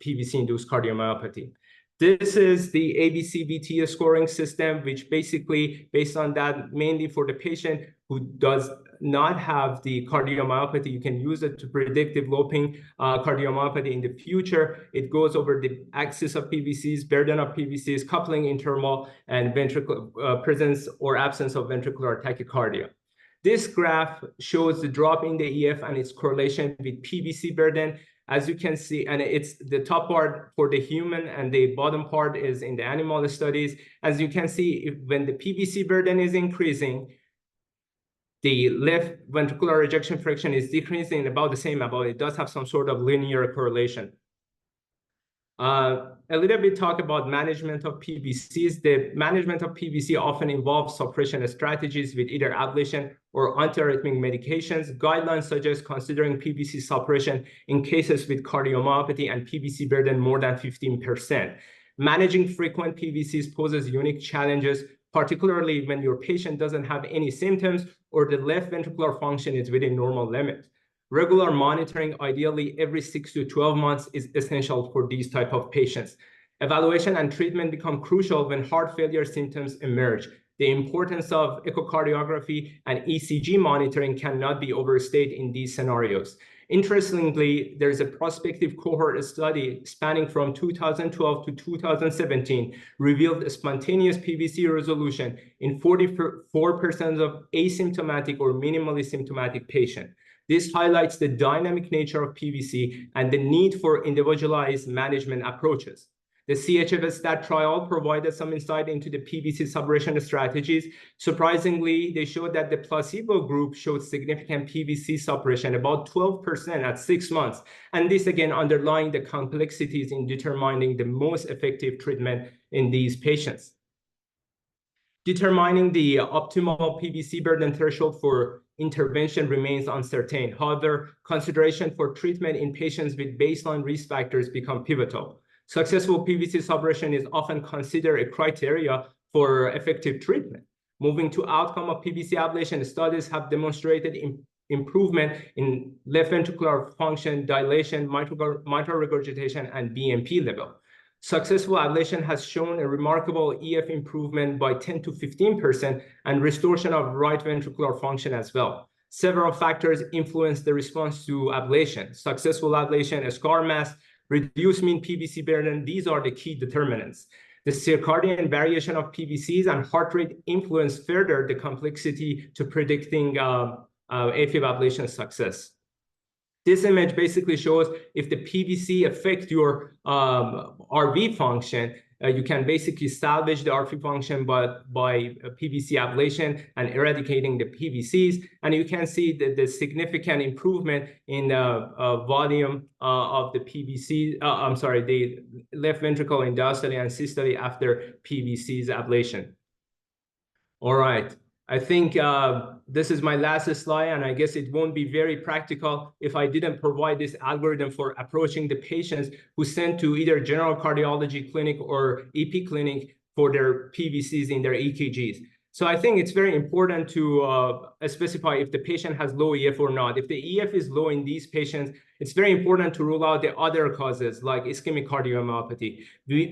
PVC-induced cardiomyopathy. This is the ABCVT scoring system, which basically, based on that, mainly for the patient who does not have the cardiomyopathy, you can use it to predict developing cardiomyopathy in the future. It goes over the axis of PVCs, burden of PVCs, coupling interval, and ventricular presence or absence of ventricular tachycardia. This graph shows the drop in the EF and its correlation with PVC burden. As you can see, and it's the top part for the human and the bottom part is in the animal studies. As you can see, when the PVC burden is increasing, the left ventricular ejection fraction is decreasing about the same amount. It does have some sort of linear correlation. A little bit talk about management of PVCs. The management of PVC often involves suppression strategies with either ablation or antiarrhythmic medications. Guidelines suggest considering PVC suppression in cases with cardiomyopathy and PVC burden more than 15%. Managing frequent PVCs poses unique challenges, particularly when your patient doesn't have any symptoms or the left ventricular function is within normal limits. Regular monitoring, ideally every 6 to 12 months, is essential for these type of patients. Evaluation and treatment become crucial when heart failure symptoms emerge. The importance of echocardiography and ECG monitoring cannot be overstated in these scenarios. Interestingly, there's a prospective cohort study spanning from 2012 to 2017 revealed a spontaneous PVC resolution in 44% of asymptomatic or minimally symptomatic patients. This highlights the dynamic nature of PVC and the need for individualized management approaches. The CHF-STAT trial provided some insight into the PVC suppression strategies. Surprisingly, they showed that the placebo group showed significant PVC suppression, about 12% at 6 months. And this again underlying the complexities in determining the most effective treatment in these patients. Determining the optimal PVC burden threshold for intervention remains uncertain. However, consideration for treatment in patients with baseline risk factors become pivotal. Successful PVC suppression is often considered a criteria for effective treatment. Moving to outcome of PVC ablation, studies have demonstrated improvement in left ventricular function, dilation, mitral regurgitation, and BNP level. Successful ablation has shown a remarkable EF improvement by 10 to 15% and restoration of right ventricular function as well. Several factors influence the response to ablation. Successful ablation, a scar mass, reduced mean PVC burden, these are the key determinants. The circadian variation of PVCs and heart rate influence further the complexity to predicting AFib ablation success. This image basically shows if the PVC affect your RV function, you can basically salvage the RV function by PVC ablation and eradicating the PVCs. And you can see the significant improvement in the volume of the PVC, the left ventricle in diastole and systole after PVC's ablation. All right. I think this is my last slide, and I guess it won't be very practical if I didn't provide this algorithm for approaching the patients who sent to either general cardiology clinic or EP clinic for their PVCs in their EKGs. So I think it's very important to specify if the patient has low EF or not. If the EF is low in these patients, it's very important to rule out the other causes like ischemic cardiomyopathy.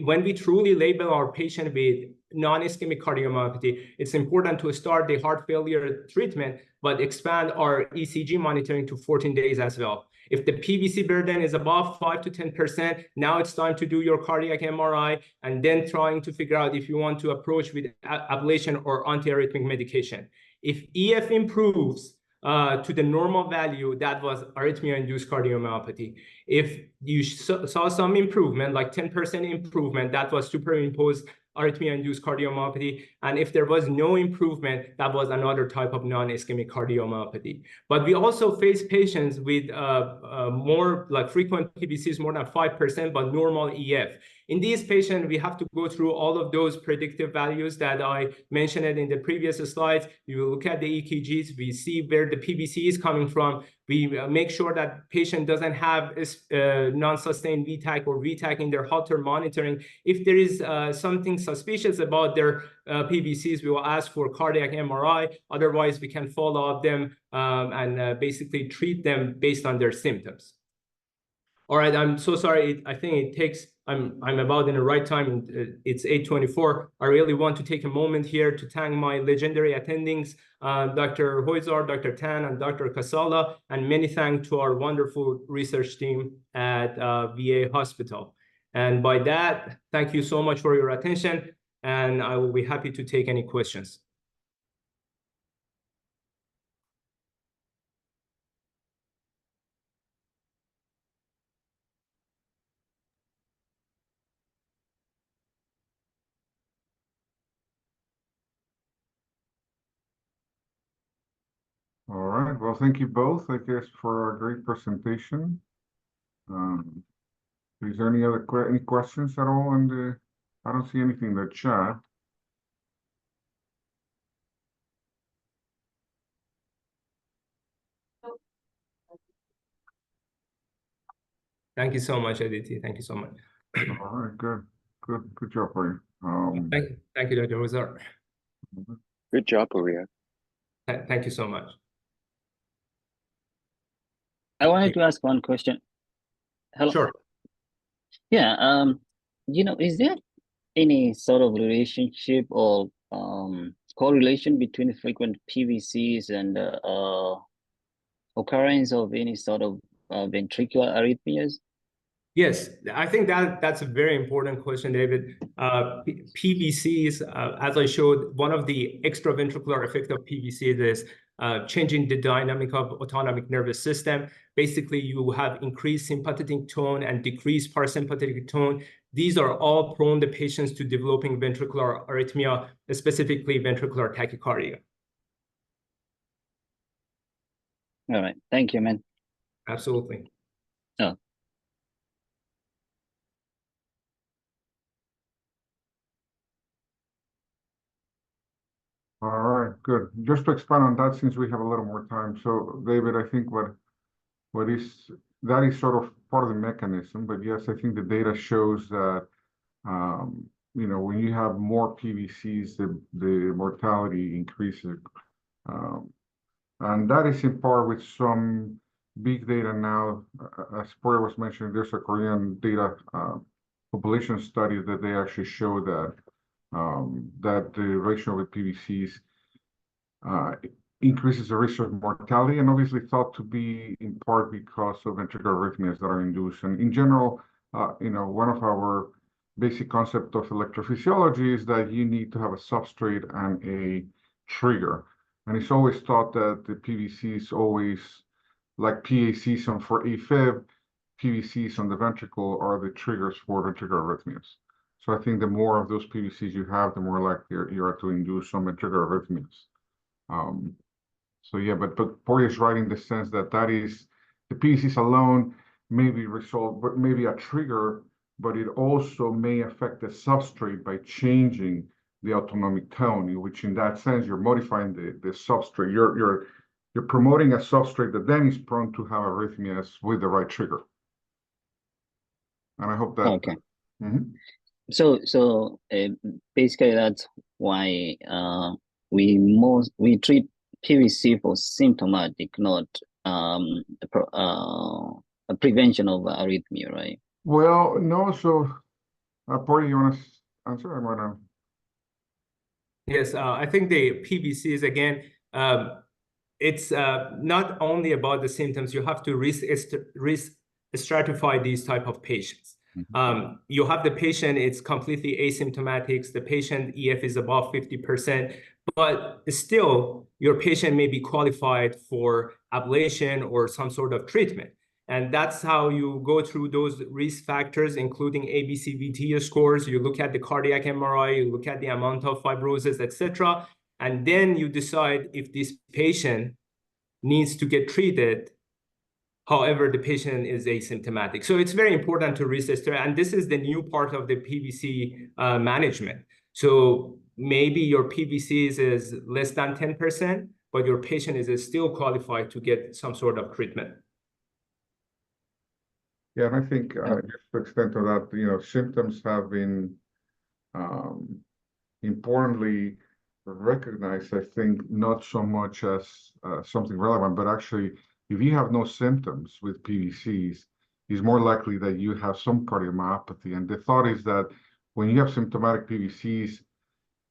When we truly label our patient with non-ischemic cardiomyopathy, it's important to start the heart failure treatment, but expand our ECG monitoring to 14 days as well. If the PVC burden is above 5 to 10%, now it's time to do your cardiac MRI and then trying to figure out if you want to approach with ablation or antiarrhythmic medication. If EF improves to the normal value, that was arrhythmia-induced cardiomyopathy. If you saw some improvement, like 10% improvement, that was superimposed arrhythmia-induced cardiomyopathy. And if there was no improvement, that was another type of non-ischemic cardiomyopathy. But we also face patients with more like frequent PVCs, more than 5%, but normal EF. In these patients, we have to go through all of those predictive values that I mentioned in the previous slides. We will look at the EKGs. We see where the PVC is coming from. We make sure that patient doesn't have non-sustained VTAC or VTAC in their Holter monitoring. If there is something suspicious about their PVCs, we will ask for cardiac MRI. Otherwise, we can follow up them and basically treat them based on their symptoms. All right, I'm so sorry. I think it takes, I'm about in the right time. It's 8:24. I really want to take a moment here to thank my legendary attendings, Dr. Hoizar, Dr. Tan, and Dr. Casala, and many thanks to our wonderful research team at VA Hospital. And by that, thank you so much for your attention, and I will be happy to take any questions. All right. Well, thank you both, I guess, for a great presentation. Is there any questions at all on the? I don't see anything in the chat. Thank you so much, Aditi. Thank you so much. All right, good job for you. Thank you, Dr. Hoizar. Good job, Pouria. Thank you so much. I wanted to ask one question. Hello. Sure. Yeah. Is there any sort of relationship or correlation between frequent PVCs and occurrence of any sort of ventricular arrhythmias? Yes, I think that's a very important question, David. PVCs, as I showed, one of the extraventricular effect of PVC is changing the dynamic of autonomic nervous system. Basically, you have increased sympathetic tone and decreased parasympathetic tone. These are all prone the patients to developing ventricular arrhythmia, specifically ventricular tachycardia. All right. Thank you, man. Absolutely. Oh. All right, good. Just to expand on that, since we have a little more time. So, David, I think that is sort of part of the mechanism. But yes, I think the data shows that when you have more PVCs, the mortality increases, and that is in part with some big data now. As Pouria was mentioning, there's a Korean data population study that they actually show that that the ratio with PVCs increases the risk of mortality, and obviously thought to be in part because of ventricular arrhythmias that are induced. And in general, one of our basic concept of electrophysiology is that you need to have a substrate and a trigger. And it's always thought that the PVCs always, like PACs for AFib, PVCs on the ventricle are the triggers for ventricular arrhythmias. So I think the more of those PVCs you have, the more likely you are to induce some ventricular arrhythmias. So yeah, but Pouria is right in the sense that is the PVCs alone may be resolved, but maybe a trigger, but it also may affect the substrate by changing the autonomic tone, which in that sense you're modifying the substrate. You're promoting a substrate that then is prone to have arrhythmias with the right trigger. And I hope that. Okay. So basically that's why we treat PVC for symptomatic, not a prevention of arrhythmia, right? Well, no. So, Pouria, you want to answer? I'm gonna. Yes, I think the PVCs again. It's not only about the symptoms. You have to risk stratify these type of patients. You have the patient, it's completely asymptomatic. The patient EF is above 50%, but still your patient may be qualified for ablation or some sort of treatment. And that's how you go through those risk factors, including ABCVT scores. You look at the cardiac MRI, you look at the amount of fibrosis, etc. And then you decide if this patient needs to get treated. However, the patient is asymptomatic. So it's very important to risk. And this is the new part of the PVC management. So maybe your PVCs is less than 10%, but your patient is still qualified to get some sort of treatment. Yeah, and I think just to extend to that, symptoms have been importantly recognized, I think, not so much as something relevant, but actually, if you have no symptoms with PVCs, it's more likely that you have some cardiomyopathy. And the thought is that when you have symptomatic PVCs,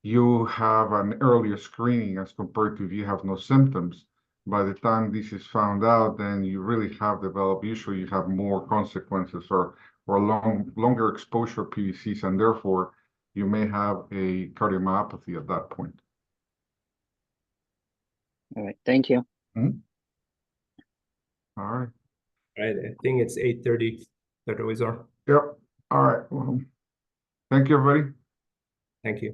you have an earlier screening as compared to if you have no symptoms. By the time this is found out, then you really have developed, usually you have more consequences or longer exposure PVCs, and therefore you may have a cardiomyopathy at that point. All right, thank you. All right. All right, I think it's 8:30. That always are. Yep. All right. Well, thank you, everybody. Thank you.